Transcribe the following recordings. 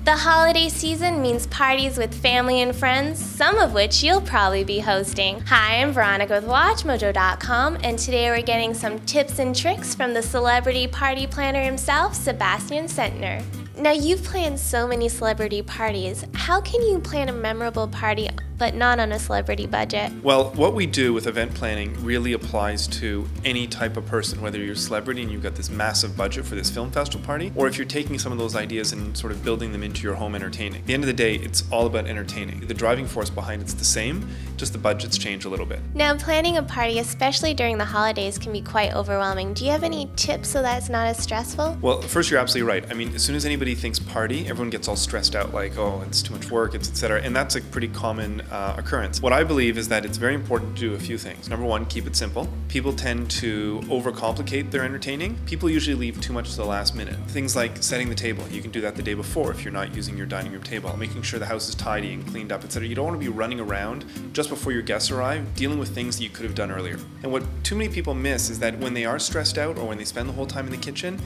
The holiday season means parties with family and friends, some of which you'll probably be hosting. Hi, I'm Veronica with WatchMojo.com, and today we're getting some tips and tricks from the celebrity party planner himself, Sebastian Centner. Now, you've planned so many celebrity parties. How can you plan a memorable party but not on a celebrity budget? Well, what we do with event planning really applies to any type of person, whether you're a celebrity and you've got this massive budget for this film festival party, or if you're taking some of those ideas and sort of building them into your home entertaining. At the end of the day, it's all about entertaining. The driving force behind it's the same, just the budgets change a little bit. Now, planning a party, especially during the holidays, can be quite overwhelming. Do you have any tips so that it's not as stressful? Well, first, you're absolutely right. I mean, as soon as anybody thinks party, everyone gets all stressed out like, oh, it's too much work, it's etc. And that's a pretty common occurrence. What I believe is that it's very important to do a few things. Number one, keep it simple. People tend to overcomplicate their entertaining. People usually leave too much to the last minute. Things like setting the table. You can do that the day before if you're not using your dining room table. Making sure the house is tidy and cleaned up, etc. You don't want to be running around just before your guests arrive, dealing with things that you could have done earlier. And what too many people miss is that when they are stressed out or when they spend the whole time in the kitchen,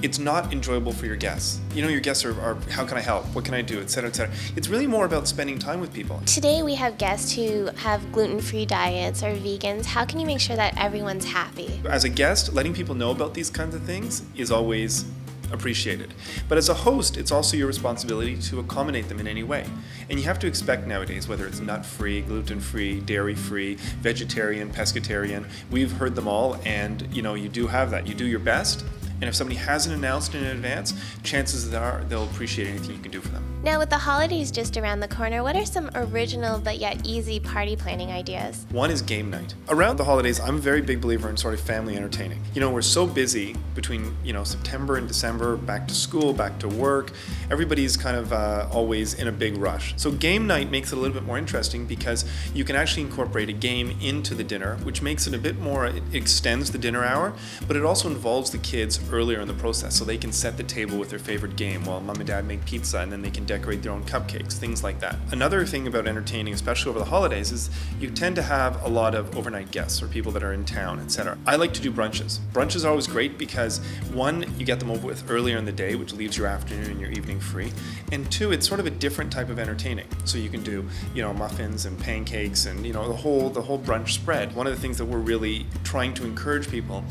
it's not enjoyable for your guests. You know, your guests are how can I help? What can I do? Etc. etc. It's really more about spending time with people. Today we have guests who have gluten-free diets or vegans. How can you make sure that everyone's happy? As a guest, letting people know about these kinds of things is always appreciated. But as a host, it's also your responsibility to accommodate them in any way. And you have to expect nowadays, whether it's nut-free, gluten-free, dairy-free, vegetarian, pescatarian, we've heard them all, and you do have that. You do your best. And if somebody hasn't announced in advance, chances are they'll appreciate anything you can do for them. Now, with the holidays just around the corner, what are some original but yet easy party planning ideas? One is game night. Around the holidays, I'm a very big believer in sort of family entertaining. We're so busy between, September and December, back to school, back to work. Everybody's kind of always in a big rush. So game night makes it a little bit more interesting because you can actually incorporate a game into the dinner, which makes it a bit more, it extends the dinner hour, but it also involves the kids earlier in the process so they can set the table with their favorite game while mom and dad make pizza, and then they can decorate their own cupcakes, things like that. Another thing about entertaining, especially over the holidays, is you tend to have a lot of overnight guests or people that are in town, etc. I like to do brunches. Brunches are always great because one, you get them over with earlier in the day, which leaves your afternoon and your evening free, and two, it's sort of a different type of entertaining. So you can do, muffins and pancakes and the whole brunch spread. One of the things that we're really trying to encourage people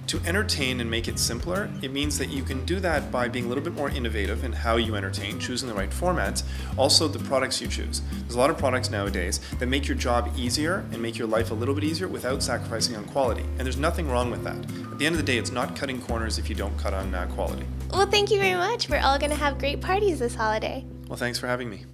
to entertain and make it simpler, it means that you can do that by being a little bit more innovative in how you entertain, choosing the right formats, also the products you choose. There's a lot of products nowadays that make your job easier and make your life a little bit easier without sacrificing on quality. And there's nothing wrong with that. At the end of the day, it's not cutting corners if you don't cut on quality. Well, thank you very much. We're all going to have great parties this holiday. Well, thanks for having me.